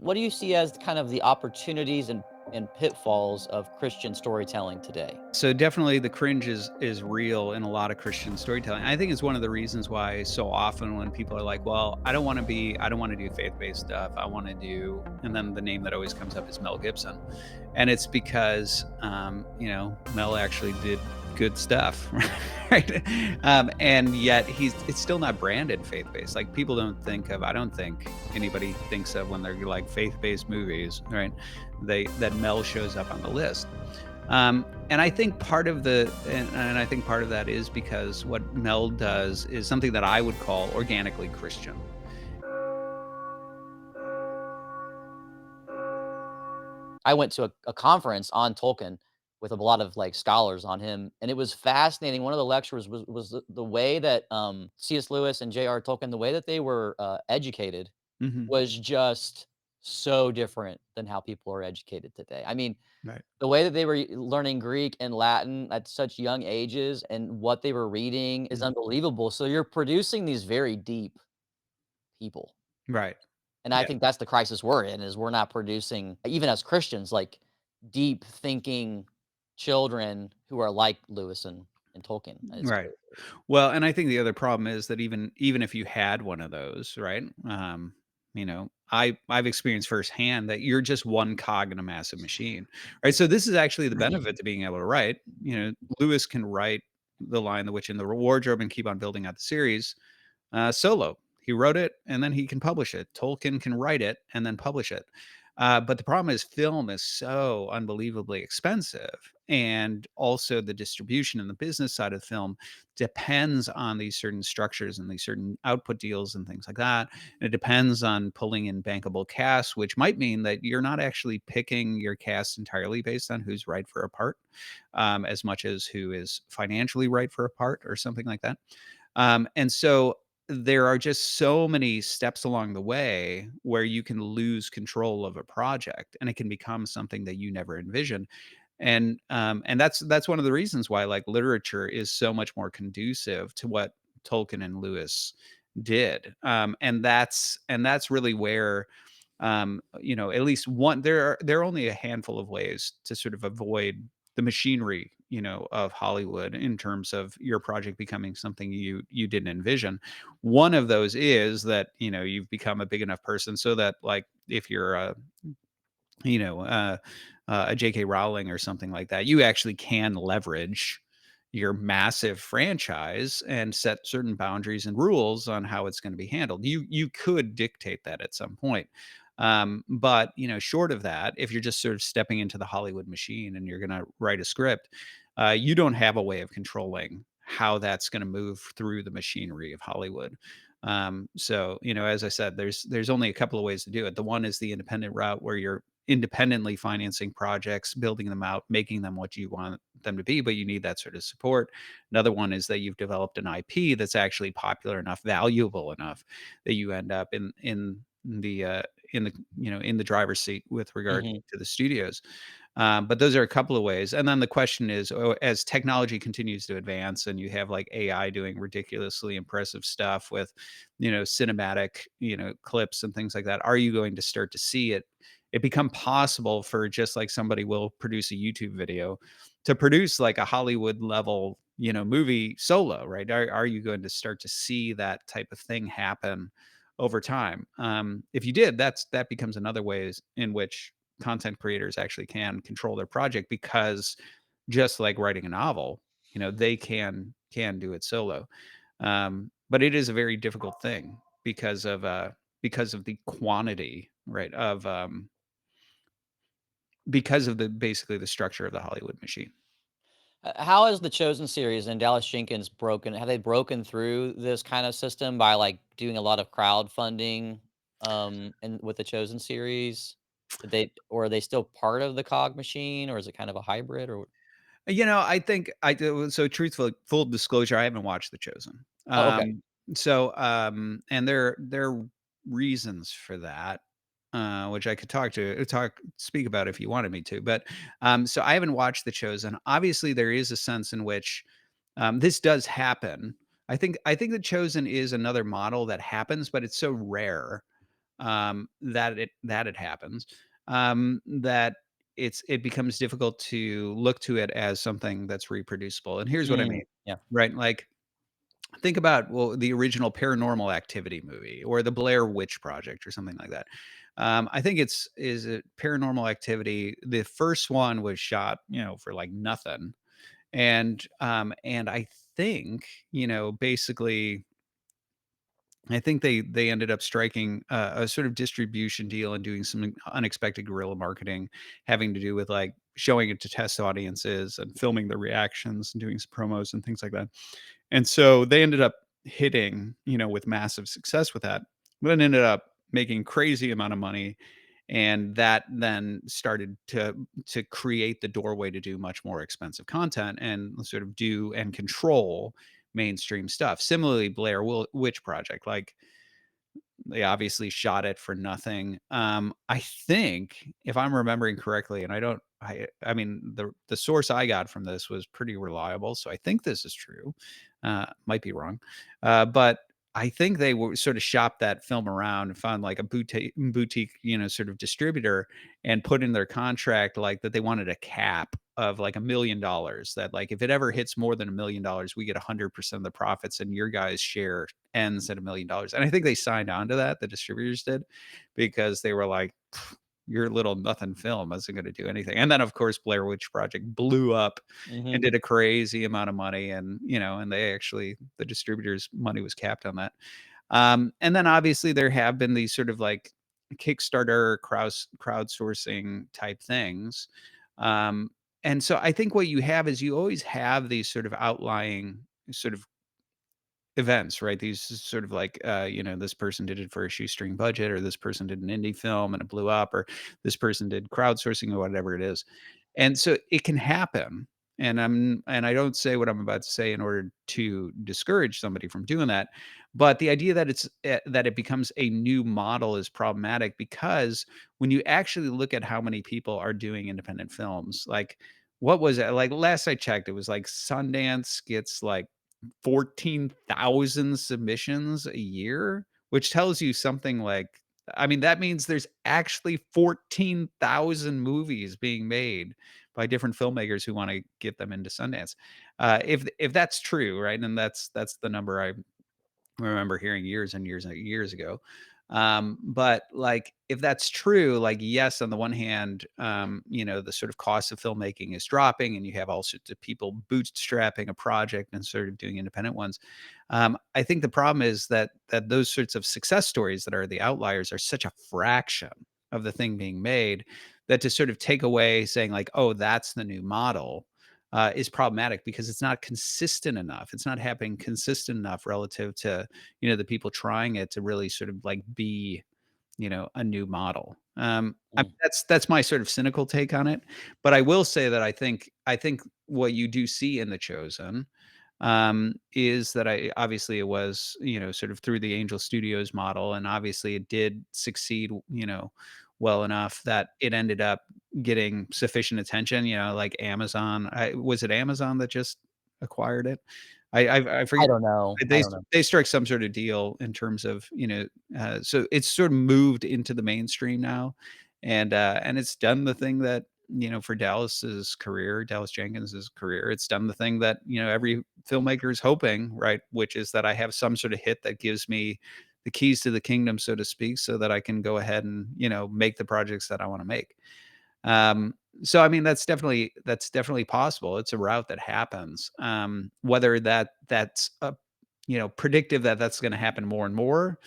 What do you see as kind of the opportunities and pitfalls of Christian storytelling today? So definitely the cringe is real in a lot of Christian storytelling. I think it's one of the reasons why so often when people are like, "Well, I don't want to do faith-based stuff. I want to do," and then the name that always comes up is Mel Gibson. And it's because Mel actually did good stuff, right? And yet it's still not branded faith-based. Like people don't think of I don't think anybody thinks of when they're like faith-based movies, right? That Mel shows up on the list. And I think part of and I think part of that is because what Mel does is something that I would call organically Christian. I went to a conference on Tolkien with a lot of like scholars on him, and it was fascinating. One of the lecturers was the way that C.S. Lewis and J.R. Tolkien, the way that they were educated Mhm. was just so different than how people are educated today. I mean, Right. the way that they were learning Greek and Latin at such young ages and what they were reading is Mm. unbelievable. So you're producing these very deep people. Right. And I Yeah. think that's the crisis we're in is we're not producing, even as Christians, like deep thinking children who are like Lewis and Tolkien. And it's Right. Well, and I think the other problem is that even if you had one of those, right? I've experienced firsthand that you're just one cog in a massive machine, right? So this is actually the benefit to being able to write. Lewis can write The Lion, the Witch, and the Wardrobe and keep on building out the series solo. He wrote it and then he can publish it. Tolkien can write it and then publish it. But the problem is, film is so unbelievably expensive. And also, the distribution and the business side of film depends on these certain structures and these certain output deals and things like that. And it depends on pulling in bankable casts, which might mean that you're not actually picking your cast entirely based on who's right for a part, as much as who is financially right for a part or something like that. And so there are just so many steps along the way where you can lose control of a project and it can become something that you never envisioned. And that's one of the reasons why like literature is so much more conducive to what Tolkien and Lewis did. And that's really where at least one there are only a handful of ways to sort of avoid the machinery, of Hollywood in terms of your project becoming something you didn't envision. One of those is that, you've become a big enough person so that like if you're you know, uh, a J.K. Rowling or something like that, you actually can leverage your massive franchise and set certain boundaries and rules on how it's going to be handled. You could dictate that at some point. But short of that, if you're just sort of stepping into the Hollywood machine and you're going to write a script, you don't have a way of controlling how that's going to move through the machinery of Hollywood. So as I said, there's only a couple of ways to do it. The one is the independent route where you're independently financing projects, building them out, making them what you want them to be, but you need that sort of support. Another one is that you've developed an IP that's actually popular enough, valuable enough that you end up in the driver's seat with regard Mhm. to the studios. But those are a couple of ways. And then the question is, as technology continues to advance and you have like AI doing ridiculously impressive stuff with, cinematic, clips and things like that, are you going to start to see it become possible for just like somebody will produce a YouTube video to produce like a Hollywood level, movie solo, right? Are you going to start to see that type of thing happen over time? If you did, that becomes another ways in which content creators actually can control their project because just like writing a novel, they can do it solo. But it is a very difficult thing because of the quantity, right, because of the basically the structure of the Hollywood machine. How has the Chosen series and Dallas Jenkins broken? Have they broken through this kind of system by like doing a lot of crowdfunding, and with the Chosen series? Did they, or are they still part of the cog machine, or is it kind of a hybrid? Or I think I do. So truthful full disclosure, I haven't watched The Chosen. oh, okay, And there are reasons for that, which I could speak about if you wanted me to. But so I haven't watched The Chosen. Obviously, there is a sense in which this does happen. I think The Chosen is another model that happens, but it's so rare that it happens, that it becomes difficult to look to it as something that's reproducible, and here's what I mean, Yeah. right? Like, think about, well, the original Paranormal Activity movie or the Blair Witch Project or something like that. I think is it Paranormal Activity, the first one was shot, for, like, nothing, and I think, basically I think they ended up striking a sort of distribution deal and doing some unexpected guerrilla marketing, having to do with, like, showing it to test audiences and filming the reactions and doing some promos and things like that. And so they ended up hitting, with massive success with that, but then ended up making crazy amount of money, and that then started to create the doorway to do much more expensive content and sort of do and control mainstream stuff. Similarly, Witch Project, like, they obviously shot it for nothing. I think, if I'm remembering correctly, and I mean, the source I got from this was pretty reliable, so I think this is true. Might be wrong. But I think they were sort of shopped that film around and found, like, a boutique, sort of distributor, and put in their contract, like, that they wanted a cap of, like, $1 million, that, like, if it ever hits more than $1 million, we get 100% of the profits and your guys' share ends at $1 million. And I think they signed on to that, the distributors did, because they were like, your little nothing film isn't going to do anything. And then, of course, Blair Witch Project blew up and Mhm. did a crazy amount of money. And, and the distributors' money was capped on that. And then obviously there have been these sort of, like, Kickstarter crowdsourcing type things. Um, and so I think what you have is you always have these sort of outlying sort of events, right? These sort of, like, this person did it for a shoestring budget, or this person did an indie film and it blew up, or this person did crowdsourcing or whatever it is. And so it can happen. And I don't say what I'm about to say in order to discourage somebody from doing that. But the idea that that it becomes a new model is problematic, because when you actually look at how many people are doing independent films, like, what was it? Like, last I checked, it was like Sundance gets, like, 14,000 submissions a year, which tells you something like, I mean, that means there's actually 14,000 movies being made by different filmmakers who wanna get them into Sundance. If that's true, right, and that's the number I remember hearing years and years and years ago. But, like, if that's true, like, yes, on the one hand, the sort of cost of filmmaking is dropping, and you have all sorts of people bootstrapping a project and sort of doing independent ones. I think the problem is that those sorts of success stories that are the outliers are such a fraction of the thing being made, that to sort of take away saying, like, "Oh, that's the new model," is problematic, because it's not consistent enough. It's not happening consistent enough relative to, the people trying it to really sort of, like, be, a new model. Mm. That's my sort of cynical take on it. But I will say that I think what you do see in The Chosen, is that I obviously it was, sort of through the Angel Studios model, and obviously it did succeed, well enough that it ended up getting sufficient attention, like Amazon. Was it Amazon that just acquired it? I I forget. don't know. I They don't know. they struck some sort of deal in terms of, so it's sort of moved into the mainstream now, and it's done the thing that, for Dallas Jenkins's career, it's done the thing that, every filmmaker is hoping, right? Which is that I have some sort of hit that gives me the keys to the kingdom, so to speak, so that I can go ahead and, make the projects that I wanna make. So I mean, that's definitely possible. It's a route that happens. Whether that's predictive that that's going to happen more and more,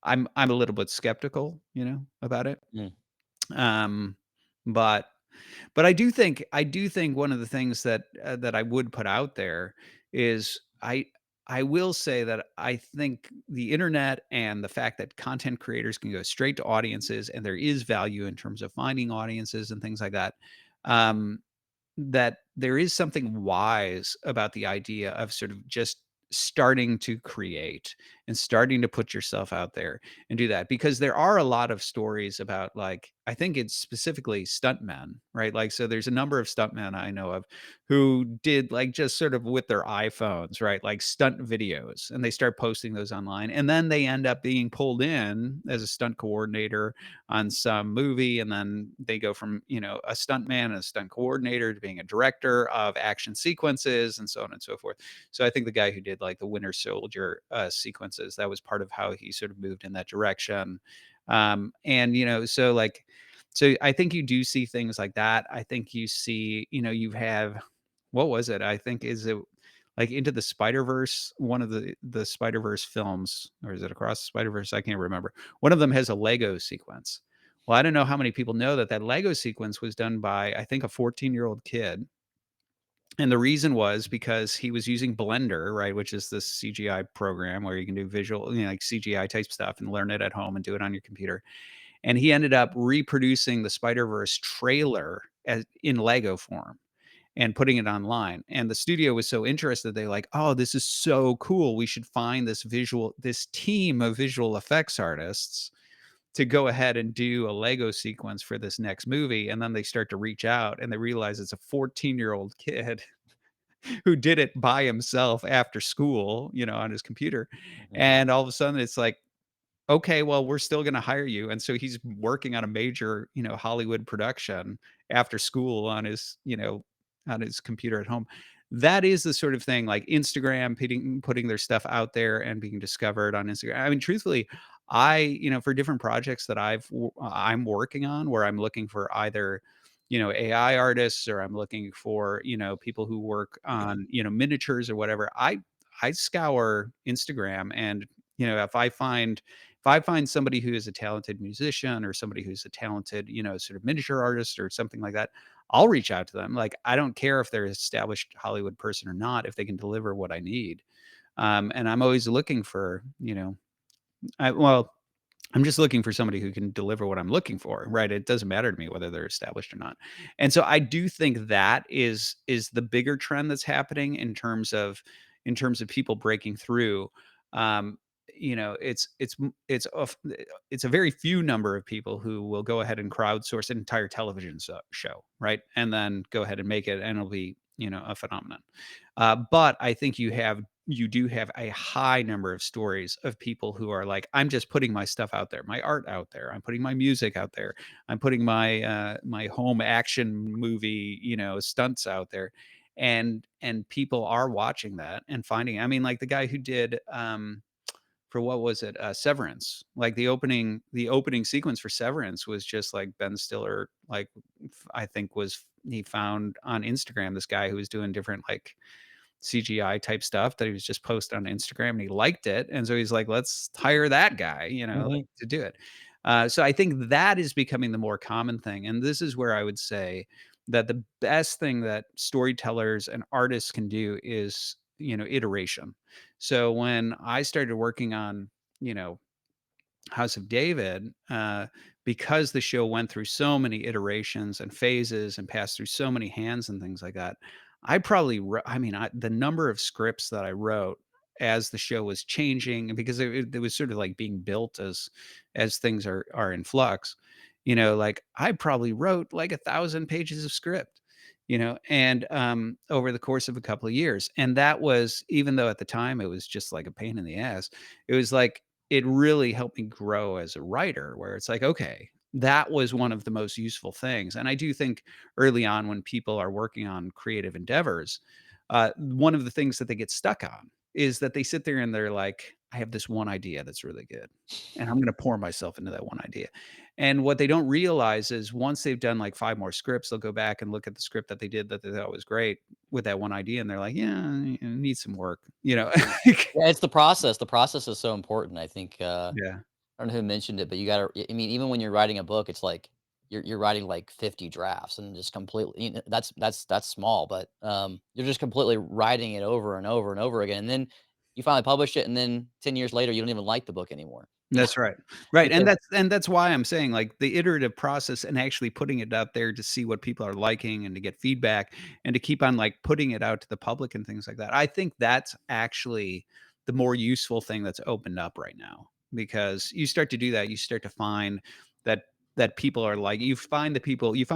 I'm a little bit skeptical, about it. Mm. Um, but I do think one of the things that I would put out there is I will say that I think the internet and the fact that content creators can go straight to audiences, and there is value in terms of finding audiences and things like that. Um, that there is something wise about the idea of sort of just starting to create and starting to put yourself out there and do that. Because there are a lot of stories about, like, I think it's specifically stuntmen, right? Like, so there's a number of stuntmen I know of who did, like, just sort of with their iPhones, right? Like stunt videos, and they start posting those online. And then they end up being pulled in as a stunt coordinator on some movie. And then they go from, a stuntman and a stunt coordinator to being a director of action sequences and so on and so forth. So I think the guy who did like the Winter Soldier sequences, that was part of how he sort of moved in that direction. And so like, so I think you do see things like that. I think you see, you have, what was it? I think, is it like Into the Spider-Verse, one of the Spider-Verse films, or is it Across the Spider-Verse? I can't remember. One of them has a Lego sequence. Well, I don't know how many people know that that Lego sequence was done by, I think, a 14-year-old kid. And the reason was because he was using Blender, right, which is this CGI program where you can do visual, like CGI type stuff and learn it at home and do it on your computer. And he ended up reproducing the Spider-Verse trailer in Lego form and putting it online. And the studio was so interested, they like, "Oh, this is so cool. We should find this team of visual effects artists to go ahead and do a Lego sequence for this next movie." And then they start to reach out and they realize it's a 14-year-old kid who did it by himself after school, on his computer. Mhm. And all of a sudden it's like, okay, well, we're still gonna hire you. And so he's working on a major, Hollywood production after school on his computer at home. That is the sort of thing, like Instagram putting their stuff out there and being discovered on Instagram. I mean, truthfully, for different projects that I'm working on, where I'm looking for either, AI artists, or I'm looking for, people who work on, miniatures or whatever. I scour Instagram, and if I find somebody who is a talented musician, or somebody who's a talented, sort of miniature artist or something like that, I'll reach out to them. Like, I don't care if they're an established Hollywood person or not, if they can deliver what I need. And I'm always looking for, well, I'm just looking for somebody who can deliver what I'm looking for, right? It doesn't matter to me whether they're established or not. And so I do think that is the bigger trend that's happening in terms of people breaking through. Um, it's a very few number of people who will go ahead and crowdsource an entire television show, right? And then go ahead and make it, and it'll be, a phenomenon. But I think you do have a high number of stories of people who are like, "I'm just putting my stuff out there, my art out there. I'm putting my music out there. I'm putting my home action movie, stunts out there." And people are watching that and finding, I mean, like the guy who did, for what was it? Severance. Like the opening sequence for Severance was just like Ben Stiller, like, I think he found on Instagram this guy who was doing different, like, CGI type stuff that he was just posting on Instagram, and he liked it, and so he's like, "Let's hire that guy," like, Mhm. to do it. So I think that is becoming the more common thing, and this is where I would say that the best thing that storytellers and artists can do is, iteration. So when I started working on, you know, House of David, because the show went through so many iterations and phases and passed through so many hands and things like that, I probably I mean, the number of scripts that I wrote as the show was changing, because it was sort of like being built as things are in flux, like, I probably wrote like 1,000 pages of script, and over the course of a couple of years. And that was, even though at the time it was just like a pain in the ass, it was like, it really helped me grow as a writer, where it's like, okay, that was one of the most useful things. And I do think early on, when people are working on creative endeavors, one of the things that they get stuck on is that they sit there and they're like, I have this one idea that's really good, and I'm going to pour myself into that one idea. And what they don't realize is, once they've done like five more scripts, they'll go back and look at the script that they did that they thought was great with that one idea. And they're like, yeah, it needs some work. Yeah, it's the process. The process is so important. I think, Yeah. I don't know who mentioned it, but you gotta I mean, even when you're writing a book, it's like you're writing like 50 drafts and just completely, that's small, but, you're just completely writing it over and over and over again, and then you finally publish it, and then 10 years later, you don't even like the book anymore, That's right. Right, and because that's why I'm saying, like, the iterative process and actually putting it out there to see what people are liking and to get feedback and to keep on, like, putting it out to the public and things like that. I think that's actually the more useful thing that's opened up right now, because you start to do that, you start to find that people are like, you find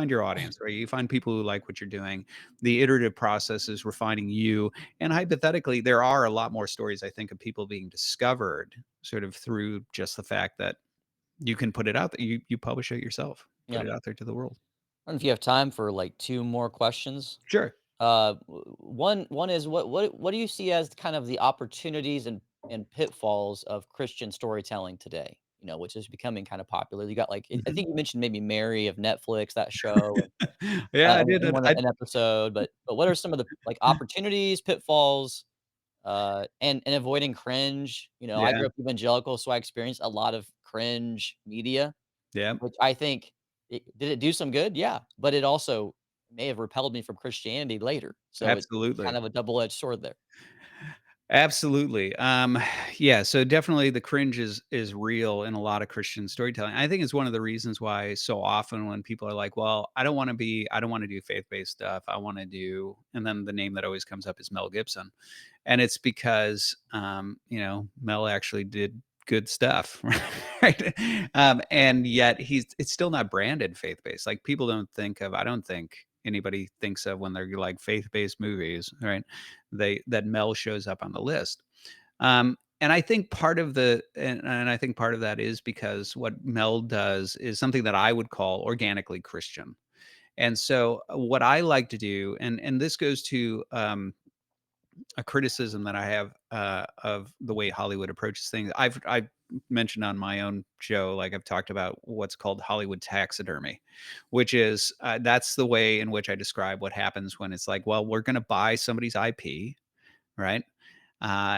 your audience, right? You find people who like what you're doing. The iterative process is refining you, and hypothetically, there are a lot more stories, I think, of people being discovered sort of through just the fact that you can put it out there. You publish it yourself, put Yeah. it out there to the world. I don't know if you have time for, like, 2 more questions. Sure. One is what do you see as kind of the opportunities and pitfalls of Christian storytelling today? You know, which is becoming kind of popular. You got, like, I Mhm. think you mentioned maybe Mary of Netflix, that show, and, Yeah, I did in it. one an episode, but what are some of the, like, opportunities, pitfalls, and avoiding cringe? You know, I Yeah, grew up evangelical, so I experienced a lot of cringe media. yeah, Which I think did it do some good? Yeah, but it also may have repelled me from Christianity later, so it's kind absolutely. of a double-edged sword there. Absolutely. Yeah, so definitely the cringe is real in a lot of Christian storytelling. I think it's one of the reasons why so often when people are like, "Well, I don't want to do faith-based stuff. I want to do," and then the name that always comes up is Mel Gibson. And it's because, Mel actually did good stuff, right? And yet it's still not branded faith-based. Like, people don't think of I don't think anybody thinks of when they're like faith-based movies, right? That Mel shows up on the list. And I think part of I think part of that is because what Mel does is something that I would call organically Christian. And so what I like to do, and this goes to a criticism that I have of the way Hollywood approaches things. I've mentioned on my own show, like I've talked about what's called Hollywood taxidermy, which is that's the way in which I describe what happens when it's like, well, we're going to buy somebody's IP, right?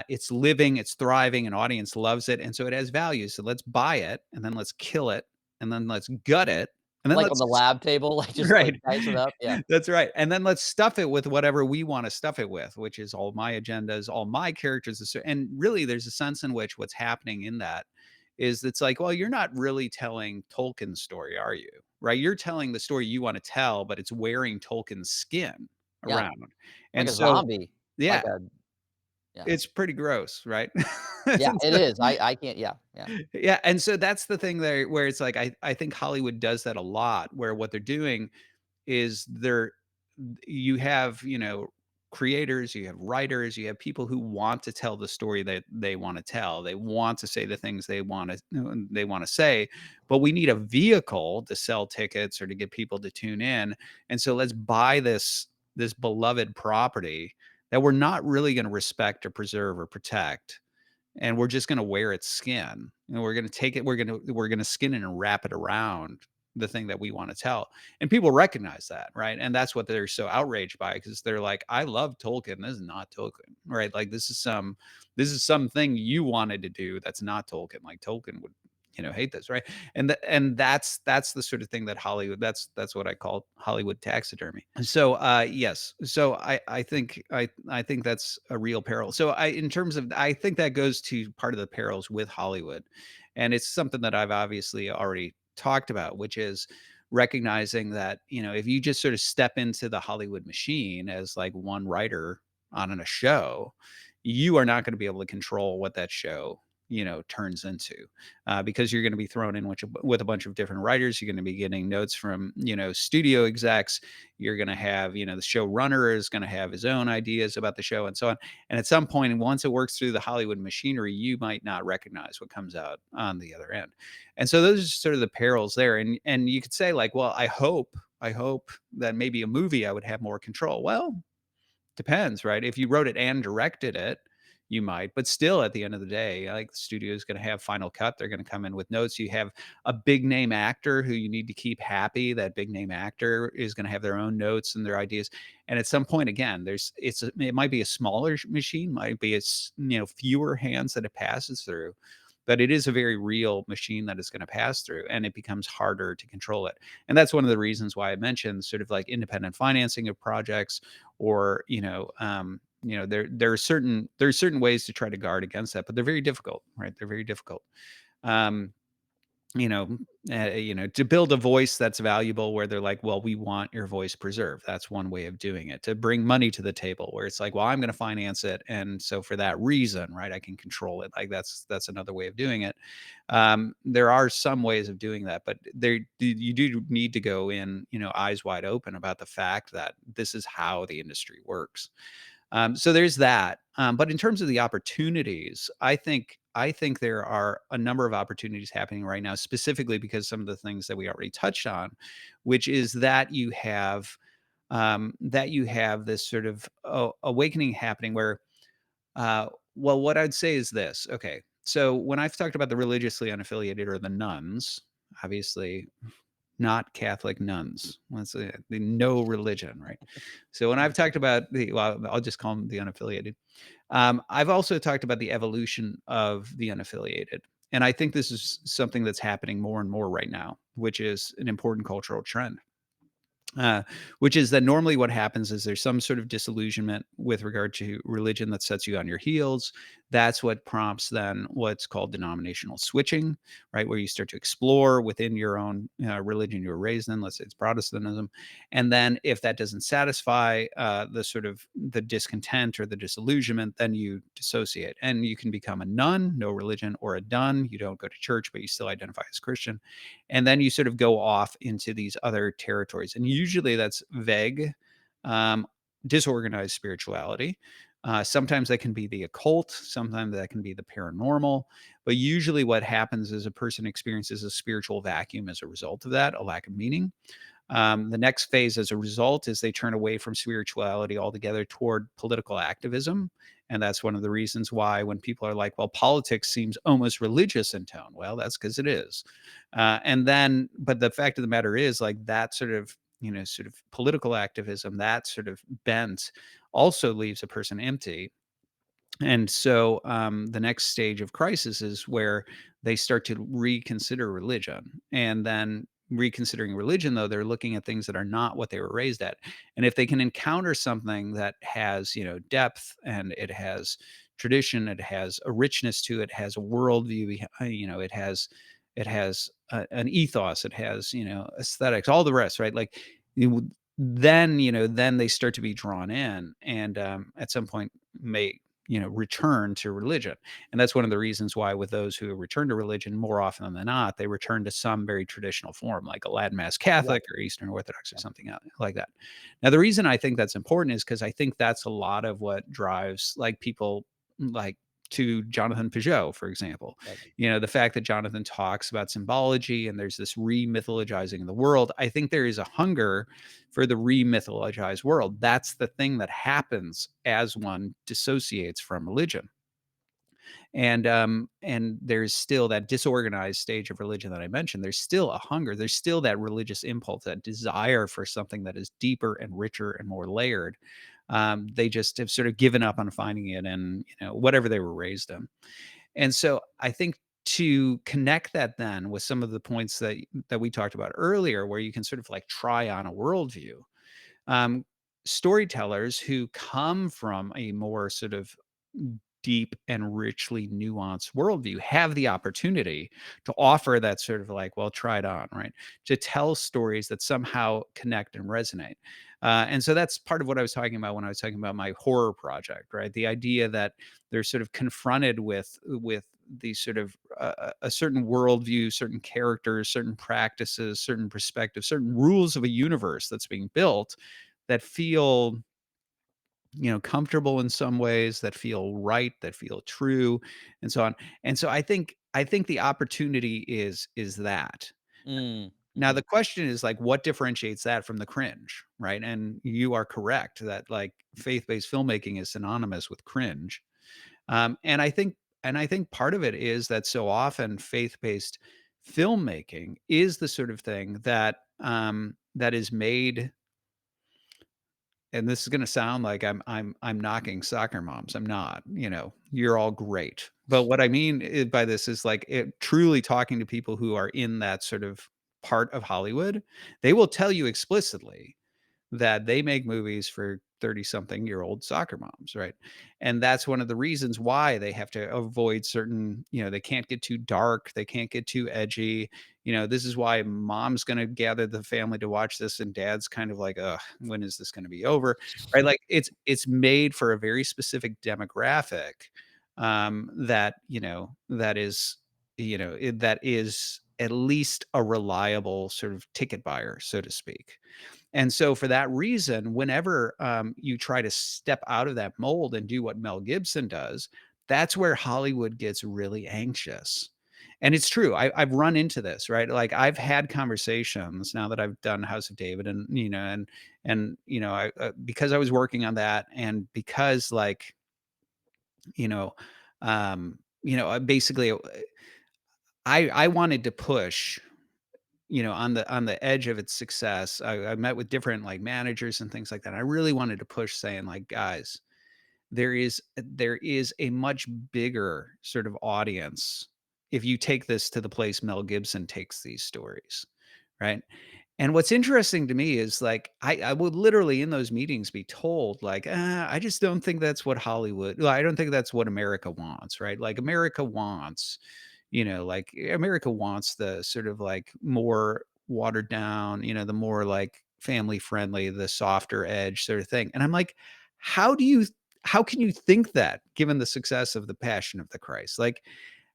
It's living, it's thriving, an audience loves it, and so it has value. So let's buy it, and then let's kill it, and then let's gut it, and then Like on let's the lab table, like, just, like, right. dice it up, yeah. That's right, and then let's stuff it with whatever we wanna stuff it with, which is all my agendas, all my characters, and really, there's a sense in which what's happening in that is it's like, well, you're not really telling Tolkien's story, are you? Right? You're telling the story you wanna tell, but it's wearing Tolkien's skin Yeah, around, like and a so zombie, like yeah, a yeah. it's pretty gross, right? Yeah, And it so is, I can't yeah, yeah. yeah, and so that's the thing there where it's like I think Hollywood does that a lot, where what they're doing is you have, creators, you have writers, you have people who want to tell the story that they want to tell. They want to say the things they want to say, but we need a vehicle to sell tickets or to get people to tune in. And so let's buy this beloved property that we're not really going to respect or preserve or protect, and we're just gonna wear its skin, and we're gonna take it, we're gonna skin it and wrap it around the thing that we wanna tell, and people recognize that, right? And that's what they're so outraged by, because 'cause they're like, "I love Tolkien, this is not Tolkien," right? Like, this is something you wanted to do that's not Tolkien, like, Tolkien would, hate this, right? And that's the sort of thing that Hollywood that's what I call Hollywood taxidermy. So, yes. So I think that's a real peril. So in terms of I think that goes to part of the perils with Hollywood, and it's something that I've obviously already talked about, which is recognizing that, if you just sort of step into the Hollywood machine as like one writer on a show, you are not going to be able to control what that show turns into, because you're going to be thrown in with a bunch of different writers. You're going to be getting notes from studio execs. You're going to have the showrunner is going to have his own ideas about the show and so on. And at some point, once it works through the Hollywood machinery, you might not recognize what comes out on the other end. And so those are sort of the perils there. And you could say like, well, I hope that maybe a movie I would have more control. Well, depends, right? If you wrote it and directed it, you might, but still at the end of the day, like, the studio is gonna have final cut, they're gonna come in with notes. You have a big name actor who you need to keep happy. That big name actor is gonna have their own notes and their ideas, and at some point, again, it might be a smaller machine, might be fewer hands that it passes through, but it is a very real machine that is gonna pass through, and it becomes harder to control it. And that's one of the reasons why I mentioned sort of like independent financing of projects, or there are certain ways to try to guard against that, but they're very difficult, right? They're very difficult. um you know, to build a voice that's valuable where they're like, "Well, we want your voice preserved." That's one way of doing it. To bring money to the table where it's like, "Well, I'm gonna finance it, and so for that reason, right, I can control it." Like, that's another way of doing it. There are some ways of doing that, but you do need to go in, eyes wide open about the fact that this is how the industry works. So there's that. But in terms of the opportunities, I think there are a number of opportunities happening right now, specifically because some of the things that we already touched on, which is that you have this sort of awakening happening where, well, what I'd say is this. Okay, so when I've talked about the religiously unaffiliated or the nuns, obviously not Catholic nuns. Let's say the no religion, right? So when I've talked about I'll just call them the unaffiliated. I've also talked about the evolution of the unaffiliated. And I think this is something that's happening more and more right now, which is an important cultural trend. Uh, which is that normally what happens is there's some sort of disillusionment with regard to religion that sets you on your heels. That's what prompts then what's called denominational switching, right? Where you start to explore within your own religion you were raised in. Let's say it's Protestantism, and then if that doesn't satisfy the sort of the discontent or the disillusionment, then you dissociate, and you can become a nun, no religion, or a dun. You don't go to church, but you still identify as Christian, and then you sort of go off into these other territories, and usually that's vague, um, disorganized spirituality. Sometimes that can be the occult, sometimes that can be the paranormal, but usually what happens is a person experiences a spiritual vacuum as a result of that, a lack of meaning. The next phase, as a result, is they turn away from spirituality altogether toward political activism. And that's one of the reasons why, when people are like, well, politics seems almost religious in tone. Well, that's because it is. But the fact of the matter is, like, that sort of political activism, that sort of bent also leaves a person empty. And so the next stage of crisis is where they start to reconsider religion. And then reconsidering religion, though, they're looking at things that are not what they were raised at. And if they can encounter something that has, depth, and it has tradition, it has a richness to it, has a worldview, it has an ethos, it has, aesthetics, all the rest, right? Like, then they start to be drawn in, and at some point may return to religion. And that's one of the reasons why, with those who return to religion, more often than not, they return to some very traditional form, like a Latin Mass Right. Catholic or Eastern Orthodox or Yeah. something like that. Now, the reason I think that's important is because I think that's a lot of what drives, like, people like to Jonathan Peugeot, for example. Right. The fact that Jonathan talks about symbology and there's this re-mythologizing of the world. I think there is a hunger for the re-mythologized world. That's the thing that happens as one dissociates from religion. And there's still that disorganized stage of religion that I mentioned. There's still a hunger. There's still that religious impulse, that desire for something that is deeper and richer and more layered. They just have sort of given up on finding it in whatever they were raised in. And so I think, to connect that then with some of the points that we talked about earlier, where you can sort of like try on a worldview, um, storytellers who come from a more sort of deep and richly nuanced worldview have the opportunity to offer that sort of like, well, try it on, right? To tell stories that somehow connect and resonate. And so that's part of what I was talking about when I was talking about my horror project, right? The idea that they're sort of confronted with these sort of a certain worldview, certain characters, certain practices, certain perspectives, certain rules of a universe that's being built that feel comfortable in some ways, that feel right, that feel true, and so on. And so I think the opportunity is that. Mm, Now the mhm. question is, like, what differentiates that from the cringe, right? And you are correct that, like, faith-based filmmaking is synonymous with cringe. And I think part of it is that so often faith-based filmmaking is the sort of thing that is made, and this is gonna sound like I'm knocking soccer moms. I'm not, you're all great. But what I mean by this is, like, truly talking to people who are in that sort of part of Hollywood, they will tell you explicitly that they make movies for 30-something-year-old soccer moms, right? And that's one of the reasons why they have to avoid certain, they can't get too dark, they can't get too edgy. This is why mom's gonna gather the family to watch this and dad's kind of like, "Ugh, when is this gonna be over?" Right? Like, it's made for a very specific demographic, that is at least a reliable sort of ticket buyer, so to speak. And so for that reason, whenever, you try to step out of that mold and do what Mel Gibson does, that's where Hollywood gets really anxious. And it's true. I've run into this, right? Like, I've had conversations now that I've done House of David, and, because I was working on that, and because, like, you know, basically, I wanted to push, on the edge of its success. I met with different, like, managers and things like that. I really wanted to push, saying like, "Guys, there is a much bigger sort of audience if you take this to the place Mel Gibson takes these stories," right? And what's interesting to me is, like, I would literally in those meetings be told, like, I just don't think that's what Hollywood, well, I don't think that's what America wants," right? Like, America wants the sort of, like, more watered down, the more, like, family friendly, the softer edge sort of thing. And I'm like, how do you how can you think that given the success of The Passion of the Christ? Like,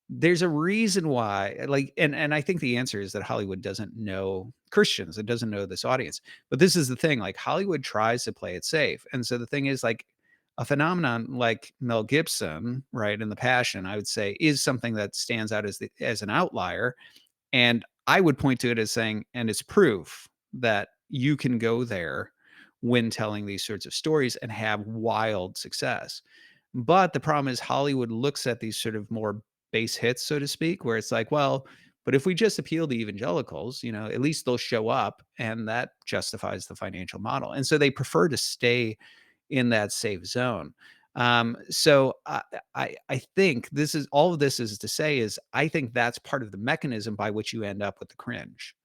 there's a reason why, like, and I think the answer is that Hollywood doesn't know Christians, it doesn't know this audience. But this is the thing, like, Hollywood tries to play it safe. And so the thing is, like, a phenomenon like Mel Gibson, right, in The Passion, I would say, is something that stands out as an outlier. And I would point to it as saying, and it's proof that you can go there when telling these sorts of stories and have wild success. But the problem is Hollywood looks at these sort of more base hits, so to speak, where it's like, well, but if we just appeal to evangelicals, at least they'll show up, and that justifies the financial model. And so they prefer to stay in that safe zone. So I think this is all of this is to say is I think that's part of the mechanism by which you end up with the cringe,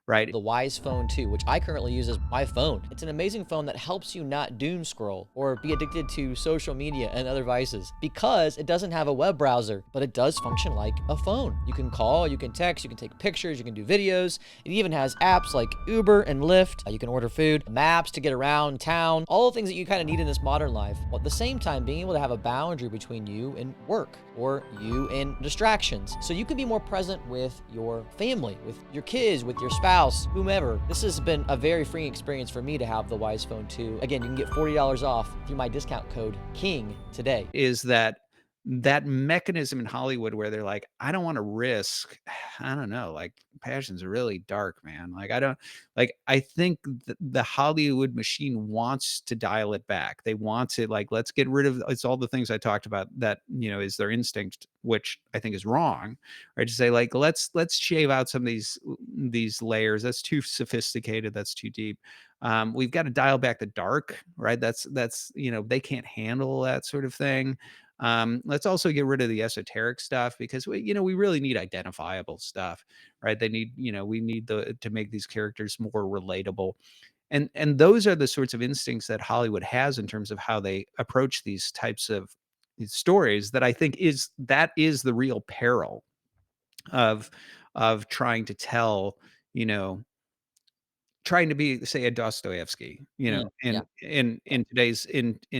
right? The Wise Phone 2, which I currently use as my phone. It's an amazing phone that helps you not doom scroll or be addicted to social media and other vices because it doesn't have a web browser, but it does function like a phone. You can call, you can text, you can take pictures, you can do videos. It even has apps like Uber and Lyft. You can order food, maps to get around town, all the things that you kind of need in this modern life. While at the same time, being able to have a boundary between you and work or you and distractions. So you can be more present with your family, with your kids, with your spouse, whomever. This has been a very freeing experience for me to have the Wise Phone 2. Again, you can get $40 off through my discount code KING today. Is that mechanism in Hollywood where they're like, "I don't wanna risk." I don't know, like, Passion's really dark, man. Like, I don't, like, I think the Hollywood machine wants to dial it back. They want to, like, let's get rid of, it's all the things I talked about that, is their instinct, which I think is wrong, right? To say, like, let's shave out some of these layers. That's too sophisticated, that's too deep. We've gotta dial back the dark, right? They can't handle that sort of thing. Let's also get rid of the esoteric stuff because we really need identifiable stuff, right? We need to make these characters more relatable. And those are the sorts of instincts that Hollywood has in terms of how they approach these types of these stories that I think is the real peril of trying to tell, you know, trying to be, say, a Dostoevsky, Yeah. in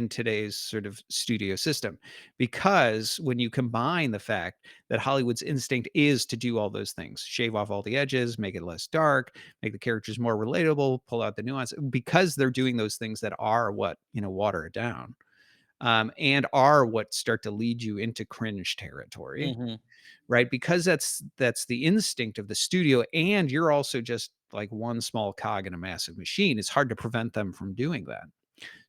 today's sort of studio system. Because when you combine the fact that Hollywood's instinct is to do all those things, shave off all the edges, make it less dark, make the characters more relatable, pull out the nuance, because they're doing those things that are what, water it down, and are what start to lead you into cringe territory, Mhm. right? Because that's the instinct of the studio, and you're also just like one small cog in a massive machine. It's hard to prevent them from doing that.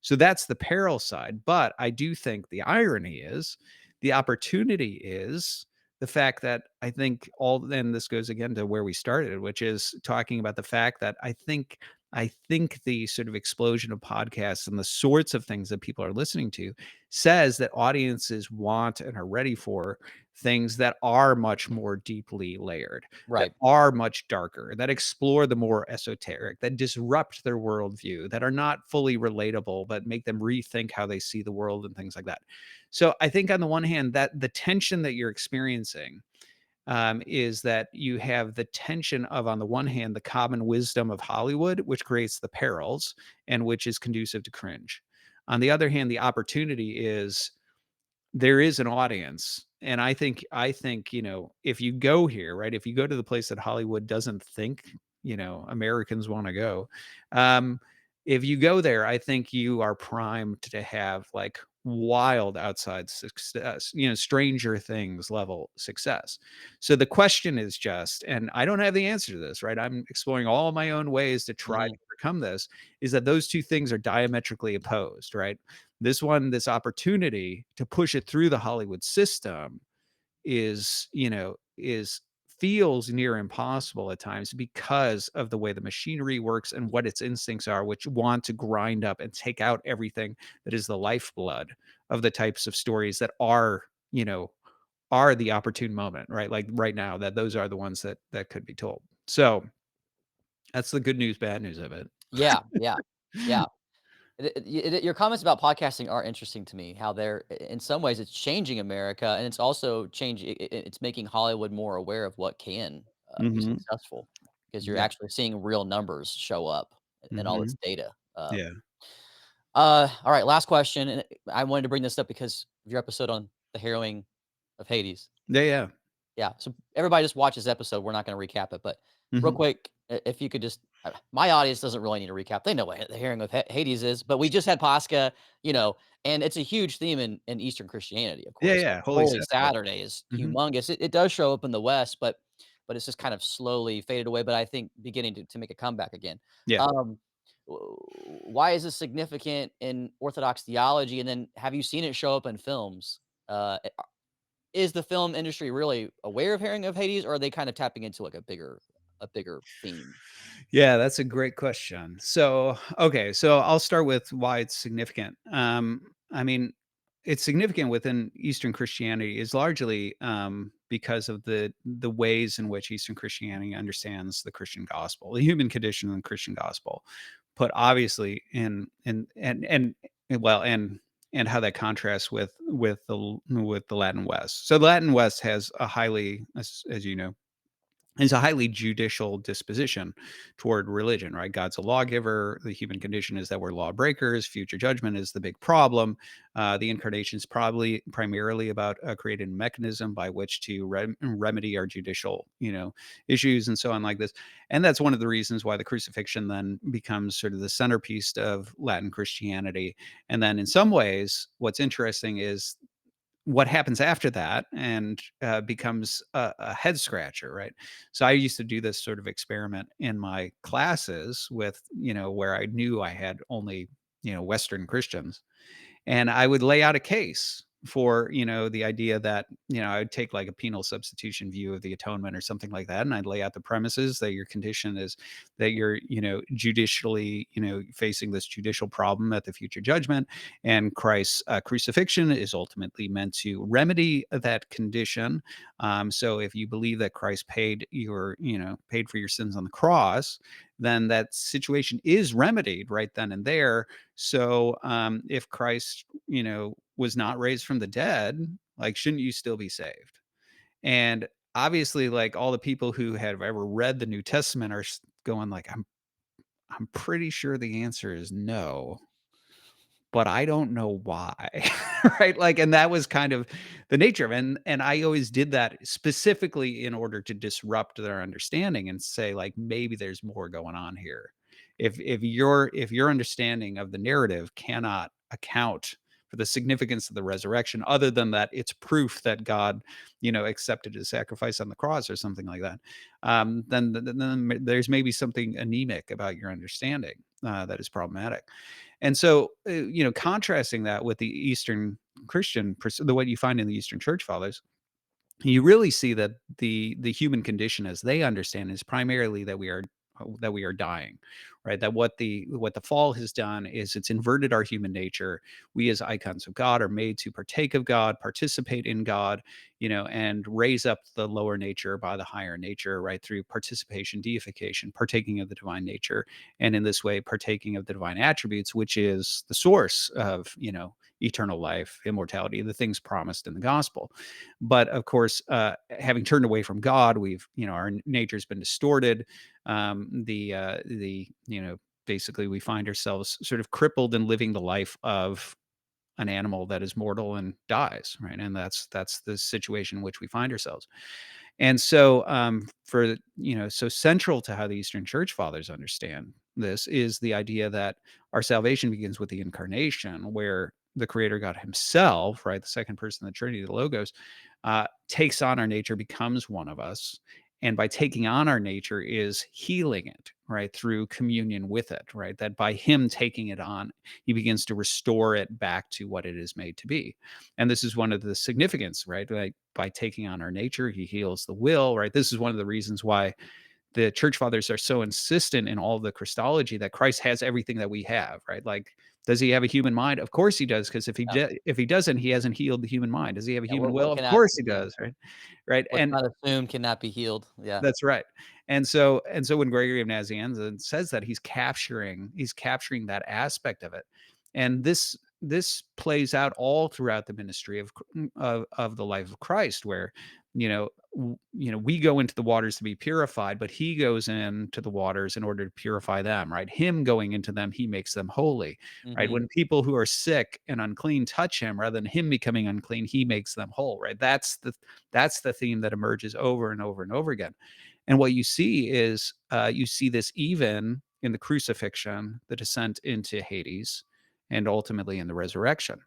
So that's the peril side. But I do think the irony is, the opportunity is the fact that I think all, then this goes again to where we started, which is talking about the fact that I think I think the sort of explosion of podcasts and the sorts of things that people are listening to says that audiences want and are ready for things that are much more deeply layered, that Right. are much darker, that explore the more esoteric, that disrupt their worldview, that are not fully relatable, but make them rethink how they see the world and things like that. So I think on the one hand, that the tension that you're experiencing is that you have the tension of, on the one hand, the common wisdom of Hollywood, which creates the perils and which is conducive to cringe. On the other hand, the opportunity is there is an audience, and I think, if you go here, right, if you go to the place that Hollywood doesn't think, Americans wanna go, um, if you go there, I think you are primed to have, like, wild outside success, Stranger Things level success. So the question is just, and I don't have the answer to this, right? I'm exploring all my own ways to try to Mhm. overcome this, is that those 2 things are diametrically opposed, right? This opportunity to push it through the Hollywood system is feels near impossible at times because of the way the machinery works and what its instincts are, which want to grind up and take out everything that is the lifeblood of the types of stories that are the opportune moment, right? Like right now, that those are the ones that could be told. So that's the good news, bad news of it. Yeah, yeah, yeah. Your comments about podcasting are interesting to me, how they're in some ways, it's changing America, and it's also changing it's making Hollywood more aware of what can, be Mhm. successful because you're Yeah. actually seeing real numbers show up in all this Mhm. data. Yeah. All right, last question, and I wanted to bring this up because of your episode on the harrowing of Hades. Yeah, yeah. Yeah, so everybody just watch this episode, we're not gonna recap it, but real Mhm. quick, if you could just my audience doesn't really need a recap, they know what the Herring of Hades is, but we just had Pascha, you know, and it's a huge theme in Eastern Christianity, of Yeah, course. yeah. Holy Holy Saturday. Saturday is Mhm. humongous. It does show up in the West, but it's just kind of slowly faded away, but I think beginning to make a comeback again. Yeah. Um, why is this significant in Orthodox theology, and then have you seen it show up in films? Is the film industry really aware of Herring of Hades, or are they kind of tapping into, like, a bigger theme? Yeah, that's a great question. So, okay, so I'll start with why it's significant. I mean, it's significant within Eastern Christianity is largely because of the ways in which Eastern Christianity understands the Christian gospel, the human condition and the Christian gospel, put obviously and how that contrasts with the Latin West. So the Latin West has a highly, as you know, is a highly judicial disposition toward religion, right? God's a lawgiver. The human condition is that we're lawbreakers. Future judgment is the big problem. The incarnation is probably primarily about creating a mechanism by which to remedy our judicial, issues and so on like this. And that's one of the reasons why the crucifixion then becomes sort of the centerpiece of Latin Christianity. And then in some ways, what's interesting is what happens after that and becomes a head scratcher, right? So I used to do this sort of experiment in my classes with, where I knew I had only, Western Christians, and I would lay out a case for, the idea that, I would take like a penal substitution view of the atonement or something like that. And I'd lay out the premises that your condition is that you're, judicially, facing this judicial problem at the future judgment. And Christ's crucifixion is ultimately meant to remedy that condition. So if you believe that Christ paid for your sins on the cross, then that situation is remedied right then and there. So, if Christ, was not raised from the dead, like, shouldn't you still be saved? And obviously, like, all the people who have ever read the New Testament are going like, I'm pretty sure the answer is no, but I don't know why, right? Like, and that was kind of the nature of it, and I always did that specifically in order to disrupt their understanding and say, like, maybe there's more going on here. If your understanding of the narrative cannot account for the significance of the resurrection, other than that it's proof that God, accepted his sacrifice on the cross or something like that, then there's maybe something anemic about your understanding that is problematic. And so, contrasting that with the Eastern the what you find in the Eastern Church Fathers, you really see that the human condition as they understand is primarily that we that we are dying, right? That what the fall has done is it's inverted our human nature. We as icons of God are made to partake of God, participate in God, and raise up the lower nature by the higher nature, right? Through participation, deification, partaking of the divine nature, and in this way, partaking of the divine attributes, which is the source of, eternal life, immortality, the things promised in the gospel. But of course, having turned away from God, our nature's been distorted. Basically, we find ourselves sort of crippled and living the life of an animal that is mortal and dies, right? And that's the situation in which we find ourselves. And so, so central to how the Eastern Church Fathers understand this is the idea that our salvation begins with the incarnation, where the Creator God Himself, right, the second person of the Trinity, the Logos, takes on our nature, becomes one of us, and by taking on our nature is healing it, right, through communion with it, right. That by Him taking it on, He begins to restore it back to what it is made to be. And this is one of the significance, right? Like by taking on our nature, He heals the will, right? This is one of the reasons why the church fathers are so insistent in all the Christology that Christ has everything that we have, right? Like, does He have a human mind? Of course He does, because Yeah. if He doesn't, He hasn't healed the human mind. Does He have a Yeah, human will? what Of cannot course He yeah, does, right? Right. what's not assumed cannot be healed. Yeah. That's right. And so when Gregory of Nazianzen says that, he's capturing that aspect of it. And this plays out all throughout the ministry of the life of Christ, where we go into the waters to be purified, but He goes into the waters in order to purify them, right? Him going into them, He makes them holy, right? Mhm. When people who are sick and unclean touch Him, rather than Him becoming unclean, He makes them whole, right? That's the theme that emerges over and over and over again. And what you see is, you see this even in the crucifixion, the descent into Hades, and ultimately in the resurrection.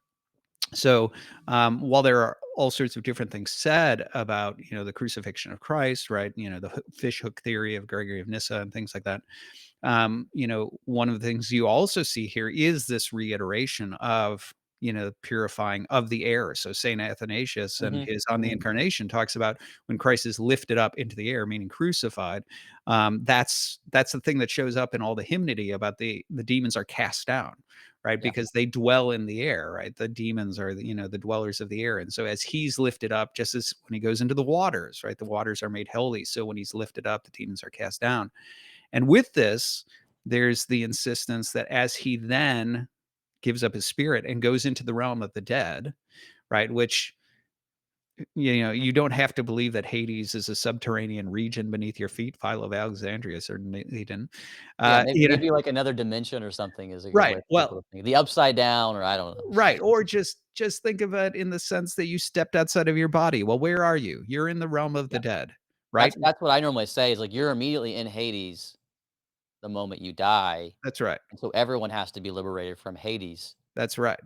So, while there are all sorts of different things said about, the crucifixion of Christ, right? The fish hook theory of Gregory of Nyssa and things like that. One of the things you also see here is this reiteration of, purifying of the air. So Saint Athanasius and Mhm. his On the Mhm. Incarnation talks about when Christ is lifted up into the air, meaning crucified. That's the thing that shows up in all the hymnody about the demons are cast down, right? Yeah. Because they dwell in the air, right? The demons are the dwellers of the air. And so as He's lifted up, just as when He goes into the waters, right? The waters are made holy. So when He's lifted up, the demons are cast down. And with this, there's the insistence that as He then gives up His spirit and goes into the realm of the dead, right? Which, you don't have to believe that Hades is a subterranean region beneath your feet. Philo of Alexandria certainly he didn't. Yeah, Uh, you know, maybe like another dimension or something is a good right. way for Well, people to think. The upside down or I don't know. right. Or just think of it in the sense that you stepped outside of your body. Well, where are you? You're in the realm of the Yeah. dead, right? That's what I normally say is, like, you're immediately in Hades the moment you die, That's right. and so everyone has to be liberated from Hades. That's right.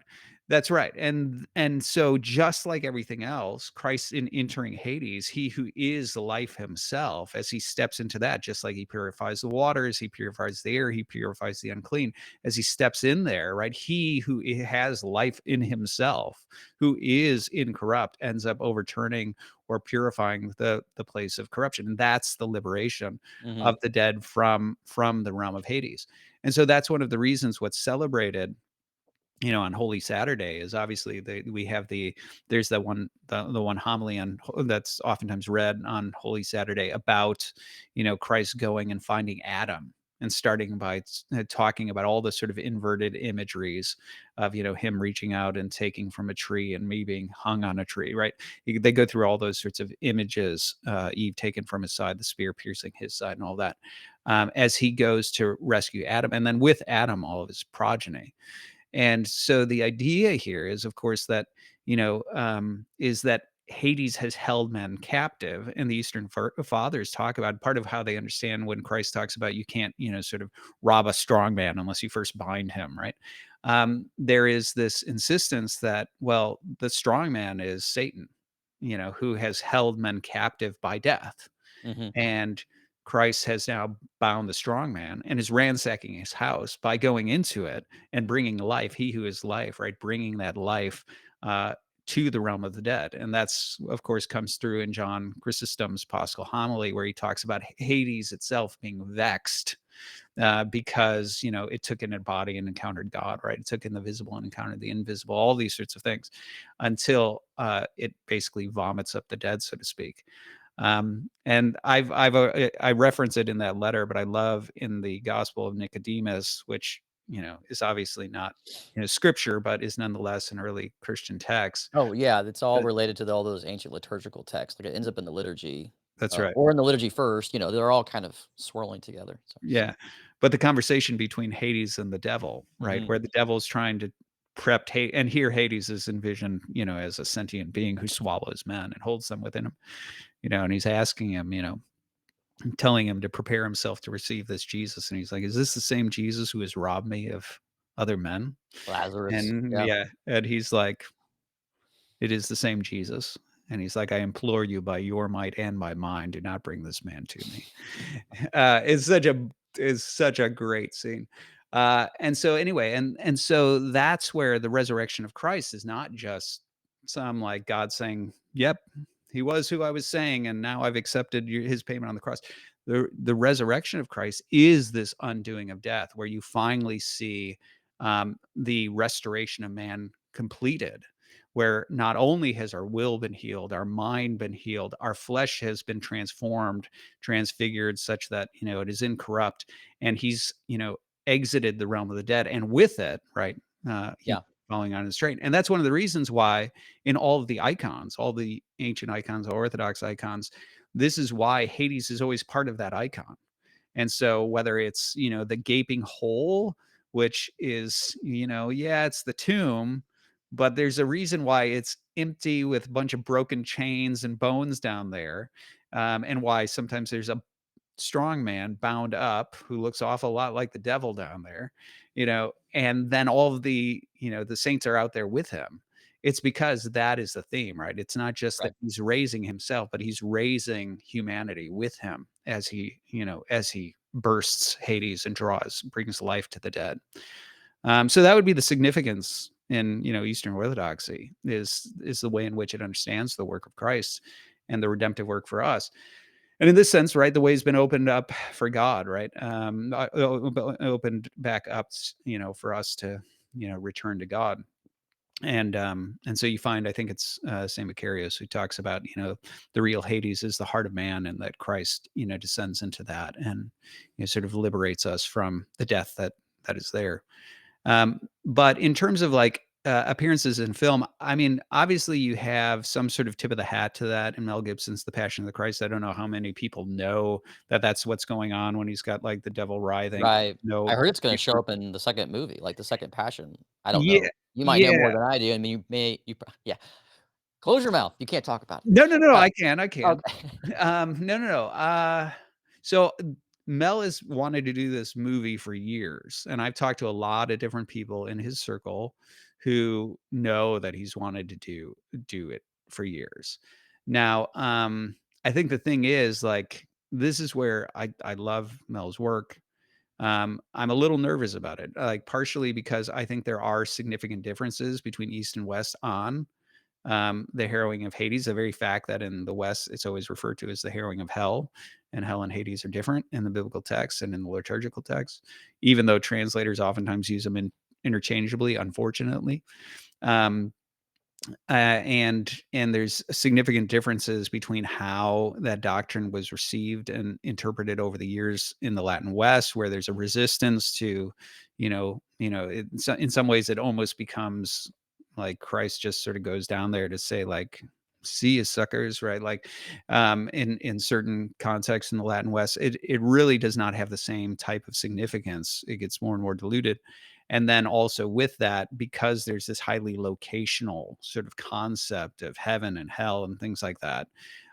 That's right. And so just like everything else, Christ in entering Hades, He who is life Himself, as He steps into that, just like He purifies the waters, He purifies the air, He purifies the unclean, as He steps in there, right? He who has life in Himself, who is incorrupt, ends up overturning or purifying the place of corruption. And that's the liberation Mhm. of the dead from the realm of Hades. And so that's one of the reasons what's celebrated, on Holy Saturday, is obviously we have there's the one homily that's oftentimes read on Holy Saturday about, Christ going and finding Adam and starting by talking about all the sort of inverted imageries of, Him reaching out and taking from a tree and me being hung on a tree, right? They go through all those sorts of images, Eve taken from his side, the spear piercing his side, and all that, as he goes to rescue Adam, and then with Adam, all of his progeny. And so the idea here is, of course, that, is that Hades has held men captive, and the Eastern Fathers talk about part of how they understand when Christ talks about you can't, sort of rob a strong man unless you first bind him, right? There is this insistence that, well, the strong man is Satan, who has held men captive by death, Mhm. and Christ has now bound the strong man and is ransacking his house by going into it and bringing life. He who is life, right? Bringing that life, uh, to the realm of the dead. And that's, of course, comes through in John Chrysostom's Paschal homily, where he talks about Hades itself being vexed because it took in a body and encountered God, right? It took in the visible and encountered the invisible, all these sorts of things, until it basically vomits up the dead, so to speak. And I reference it in that letter, but I love in the Gospel of Nicodemus, which is obviously not scripture, but is nonetheless an early Christian text. Oh, yeah, it's all Uh, related to all those ancient liturgical texts, like, it ends up in the liturgy, That's right. or in the liturgy first, they're all kind of swirling together, so Yeah, but the conversation between Hades and the devil, right, mhm. where the devil's trying to prep Ha and here Hades is envisioned, as a sentient being who swallows men and holds them within him, and he's asking him, telling him to prepare himself to receive this Jesus, and he's like, "Is this the same Jesus who has robbed me of other men?" Lazarus, And yeah. yeah, and he's like, "It is the same Jesus." And he's like, "I implore you by your might and my mind, do not bring this man to me." It's such a great scene. And so anyway, and so that's where the resurrection of Christ is not just some like God saying, "Yep, he was who I was saying, and now I've accepted his payment on the cross." The resurrection of Christ is this undoing of death, where you finally see the restoration of man completed, where not only has our will been healed, our mind been healed, our flesh has been transformed, transfigured such that it is incorrupt, and he's exited the realm of the dead, and with it, right, he's Yeah, falling on his train. And that's one of the reasons why in all of the icons, all the ancient icons, Orthodox icons, this is why Hades is always part of that icon. And so whether it's, the gaping hole, which is, yeah, it's the tomb, but there's a reason why it's empty with a bunch of broken chains and bones down there. And why sometimes there's a strong man bound up who looks awful lot like the devil down there, and then all of the saints are out there with him. It's because that is the theme, right? It's not just that right. he's raising himself, but he's raising humanity with him as he bursts Hades and brings life to the dead. So that would be the significance in Eastern Orthodoxy is the way in which it understands the work of Christ and the redemptive work for us. And in this sense, right, the way's been opened up for God, right? Opened back up, for us to, return to God. And so you find, I think it's Saint Macarius who talks about, the real Hades is the heart of man, and that Christ, descends into that and sort of liberates us from the death that is there. But in terms of like appearances in film, I mean, obviously you have some sort of tip of the hat to that in Mel Gibson's The Passion of the Christ. I don't know how many people know that that's what's going on when he's got like the devil writhing. Right. I No, heard it's gonna show up in the second movie, like, the second Passion. I don't yeah, know. You might know more yeah. than I do, I mean, yeah. Close your mouth, you can't talk about it. No, no, no. Uh, I can. okay. No, no, no. So Mel has wanted to do this movie for years, and I've talked to a lot of different people in his circle who know that he's wanted to do it for years. Now, I think the thing is, like, this is where I love Mel's work. I'm a little nervous about it, like partially because I think there are significant differences between East and West on the harrowing of Hades, the very fact that in the West it's always referred to as the harrowing of hell, and hell and Hades are different in the biblical text and in the liturgical text, even though translators oftentimes use them interchangeably, unfortunately. Um, and there's significant differences between how that doctrine was received and interpreted over the years in the Latin West, where there's a resistance to, in some ways it almost becomes like Christ just sort of goes down there to say like, "See you suckers," right? Like, in certain contexts in the Latin West, it really does not have the same type of significance. It gets more and more diluted. And then also with that, because there's this highly locational sort of concept of heaven and hell and things like that,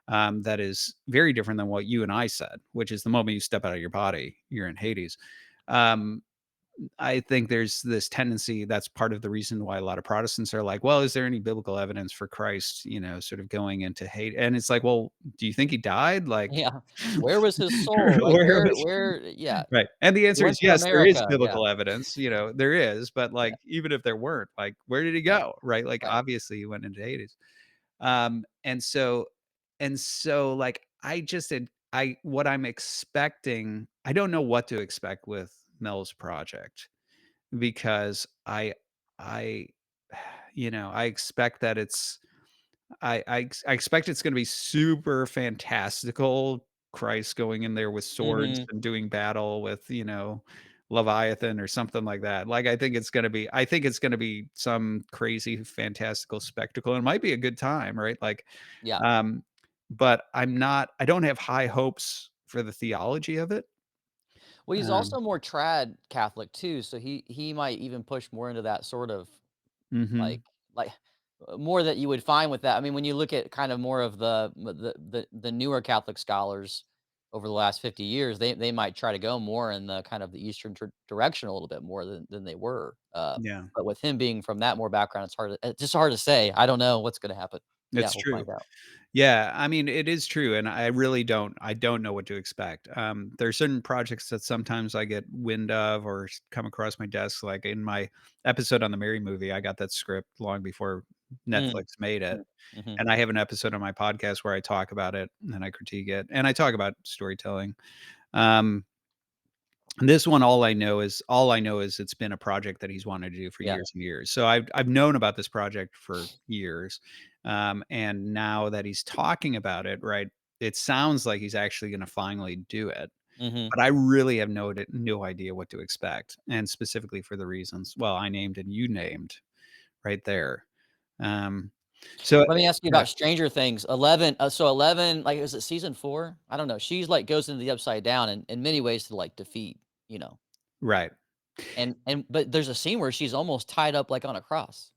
that is very different than what you and I said, which is the moment you step out of your body, you're in Hades. Um, I think there's this tendency that's part of the reason why a lot of Protestants are like, "Well, is there any biblical evidence for Christ, sort of going into hate?" And it's like, "Well, do you think he died? Like, Yeah. Where was his soul? Like, where was where yeah. Right, and the He answer went is to yes, there is America, yeah, biblical evidence, there is, but, yeah, like, even if there weren't, like, where did he yeah, go, right? Like, right. obviously, he went into Hades. And so, like, I just had I what I'm expecting I don't know what to expect with Mel's project because I I expect that I expect it's gonna be super fantastical, Christ going in there with swords Mhm. and doing battle with, Leviathan or something like that. Like, I think it's gonna be some crazy fantastical spectacle. It might be a good time, right? Like, Yeah. um, but I don't have high hopes for the theology of it. Well, he's Um also more trad Catholic too, so he might even push more into that sort of like Mhm. like, more that you would find with that. I mean, when you look at kind of more of the newer Catholic scholars over the last 50 years, they might try to go more in the kind of the Eastern direction a little bit more than they were. Yeah. But with him being from that more background, it's just hard to say. I don't know what's gonna happen. Yeah, It's we'll true. find out. Yeah, I mean, it is true, and I don't know what to expect. There's certain projects that sometimes I get wind of or come across my desk, like in my episode on the Mary movie, I got that script long before Mm, Netflix made it, mm, mhm. and I have an episode on my podcast where I talk about it and I critique it, and I talk about storytelling. Um, this one, all I know is it's been a project that he's wanted to do for Yeah. years and years. So I've known about this project for years, and now that he's talking about it, right, it sounds like he's actually gonna finally do it. Mhm. But I really have no idea what to expect, and specifically for the reasons, well, I named and you named right there. Um, so Let me ask you yeah, about Stranger Things. 11, so 11, like, is it season 4? I don't know. She's, like, goes into the Upside Down in many ways to, like, defeat, you know, right. and but there's a scene where she's almost tied up, like, on a cross.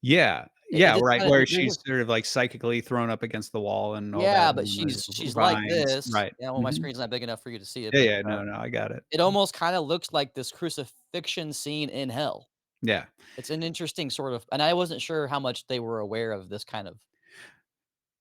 Yeah, It yeah, just right, kinda where there's she's this sort of, like, psychically thrown up against the wall and all that, yeah, but and the she's like vines, this. right. Yeah, well, my Mhm. screen's not big enough for you to see it, Yeah, but, yeah, no, no, I got it. it almost kinda looks like this crucifixion scene in hell. Yeah. It's an interesting sort of and I wasn't sure how much they were aware of this kind of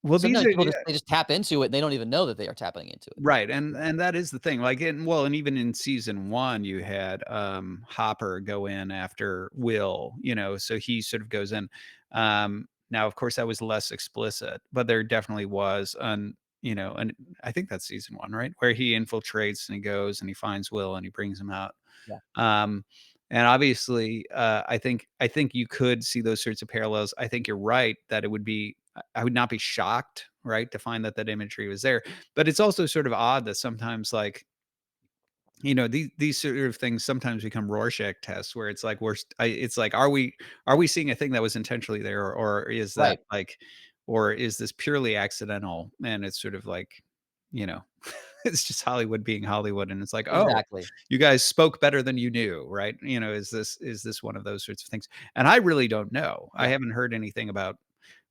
Well, these sometimes are people yeah, they just tap into it, and they don't even know that they are tapping into it. right, and that is the thing, like, and even in season 1, you had, Hopper go in after Will, so he sort of goes in. Now, of course, that was less explicit, but there definitely was and I think that's season 1, right? Where he infiltrates and he goes and he finds Will and he brings him out. Yeah. Um, and obviously, I think you could see those sorts of parallels. I think you're right that it would be I would not be shocked, right, to find that that imagery was there. But it's also sort of odd that sometimes, like, these sort of things sometimes become Rorschach tests where it's like it's like, are we seeing a thing that was intentionally there, or is that Right. like, or is this purely accidental? And it's sort of like, you know, it's just Hollywood being Hollywood, and it's like, oh, Exactly. you guys spoke better than you knew, right? Is this one of those sorts of things? And I really don't know. I Yeah. haven't heard anything about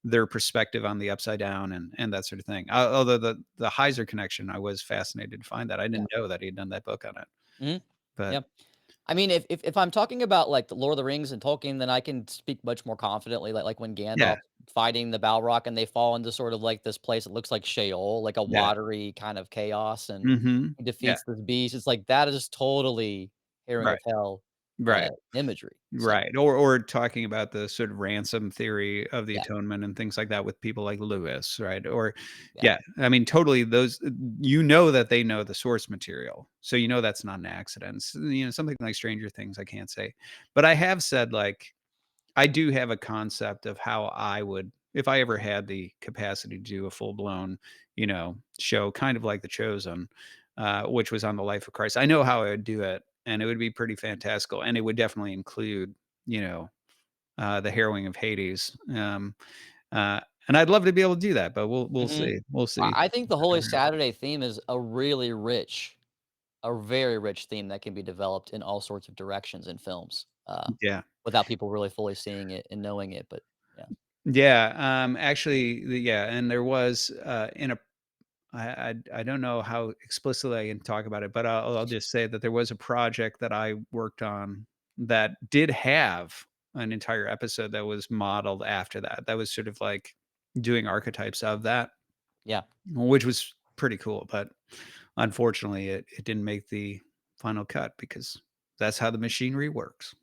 their perspective on the upside down and that sort of thing. Although the Heiser connection, I was fascinated to find that. I Yeah. didn't know that he'd done that book on it. Mhm. But Yeah. I mean, if I'm talking about, like, the Lord of the Rings and Tolkien, then I can speak much more confidently, like when yeah, Gandalf's fighting the Balrog and they fall into sort of like this place that looks like Sheol, like a yeah, watery kind of chaos, and mhm, he yeah, defeats this beast. It's like that is totally Harrowing right, of Hell, right. imagery. So, Right, or talking about the sort of ransom theory of the yeah, atonement and things like that with people like Lewis, right? Or yeah, yeah, I mean, totally that they know the source material. So that's not an accident. Something like Stranger Things, I can't say. But I have said, like, I do have a concept of how I would, if I ever had the capacity to do a full-blown, show kind of like The Chosen, which was on the life of Christ. I know how I would do it, and it would be pretty fantastical, and it would definitely include, the harrowing of Hades. And I'd love to be able to do that, but we'll mhm. see. We'll see. I think the Holy Saturday theme is a really rich a very rich theme that can be developed in all sorts of directions in films, Yeah. without people really fully seeing it and knowing it, but yeah. Yeah, actually, and there was, in a I don't know how explicitly I can talk about it, but I'll just say that there was a project that I worked on that did have an entire episode that was modeled after that. That was sort of like doing archetypes of that, Yeah. which was pretty cool, but unfortunately, it didn't make the final cut because that's how the machinery works.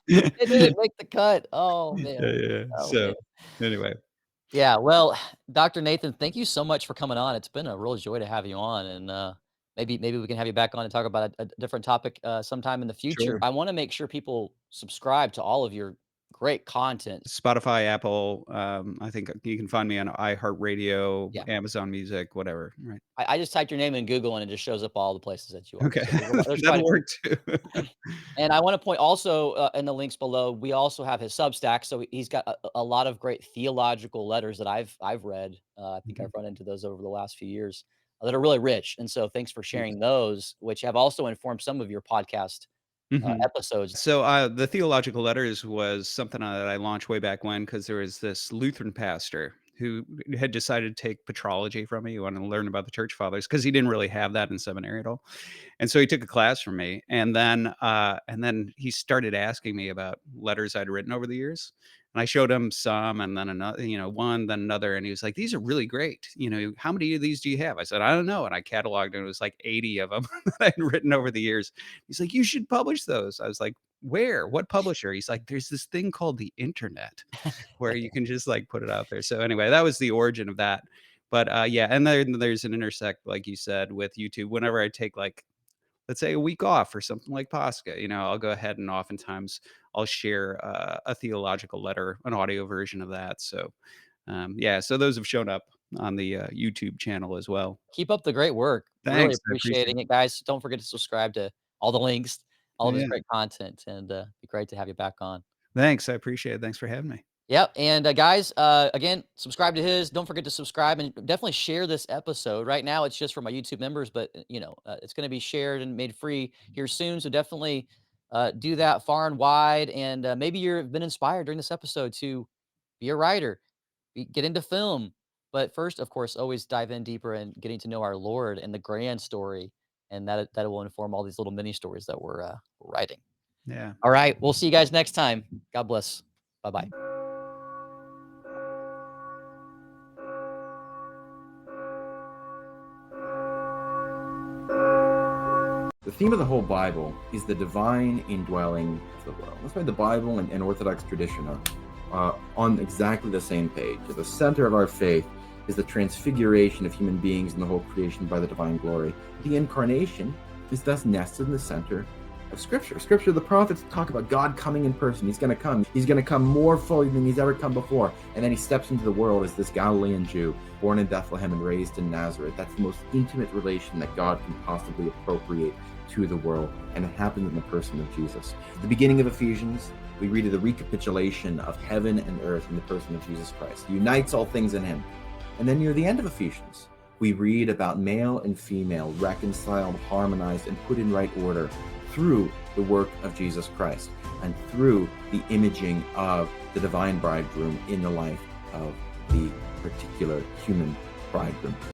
It didn't make the cut. Oh, Yeah, man. yeah, yeah. Oh, man. So, anyway, Yeah, well, Dr. Nathan, thank you so much for coming on. It's been a real joy to have you on, and, maybe we can have you back on and talk about a different topic, sometime in the future. sure. I wanna make sure people subscribe to all of your great content. Spotify, Apple, I think you can find me on iHeartRadio, Yeah. Amazon Music, whatever, right. I just typed your name in Google, and it just shows up all the places that you are. Okay. So there's quite That'll a few. work too. And I wanna point also, in the links below, we also have his Substack, so he's got a lot of great theological letters that I've read. I think I've Mhm. run into those over the last few years, that are really rich, and so thanks for Thanks. sharing those, which have also informed some of your podcast, Mhm. episodes. So, the Theological Letters was something, that I launched way back when because there was this Lutheran pastor who had decided to take patrology from me. He wanted to learn about the church fathers because he didn't really have that in seminary at all. And so he took a class from me, and then he started asking me about letters I'd written over the years. And I showed him some, and then another, one, then another, and he was like, "These are really great. How many of these do you have?" I said, "I don't know," and I cataloged, and it was like 80 of them that I'd written over the years. He's like, "You should publish those." I was like, "Where? What publisher?" He's like, "There's this thing called the internet where you can just like put it out there." So anyway, that was the origin of that. But yeah, and then there's an intersect, like you said, with YouTube. Whenever I take like, let's say, a week off or something like Pascha, I'll go ahead and oftentimes I'll share a theological letter, an audio version of that. So, yeah, so those have shown up on the YouTube channel as well. Keep up the great work. Really Thanks. I appreciate appreciating it, guys. Don't forget to subscribe to all the links, all it. of his Yeah. great content, and, be great to have you back on. Thanks. I appreciate it. Thanks for having me. Yep, and, guys, again, subscribe to his. Don't forget to subscribe and definitely share this episode. Right now, it's just for my YouTube members, but, it's gonna be shared and made free here soon, so definitely, do that far and wide, and, maybe you've been inspired during this episode to be a writer, get into film, but first, of course, always dive in deeper and getting to know our Lord and the grand story, and that will inform all these little mini stories that we're writing. Yeah. Alright, we'll see you guys next time. God bless. Bye-bye. The theme of the whole Bible is the divine indwelling of the world. That's why the Bible and Orthodox tradition are on exactly the same page. At the center of our faith is the transfiguration of human beings in the whole creation by the divine glory. The incarnation is thus nested in the center of Scripture. Scripture, the prophets talk about God coming in person. He's going to come. He's going to come more fully than he's ever come before. And then he steps into the world as this Galilean Jew, born in Bethlehem and raised in Nazareth. That's the most intimate relation that God can possibly appropriate to the world, and it happened in the person of Jesus. At the beginning of Ephesians, we read of the recapitulation of heaven and earth in the person of Jesus Christ. He unites all things in him. And then near the end of Ephesians, we read about male and female reconciled, harmonized, and put in right order through the work of Jesus Christ and through the imaging of the divine bridegroom in the life of the particular human bridegroom.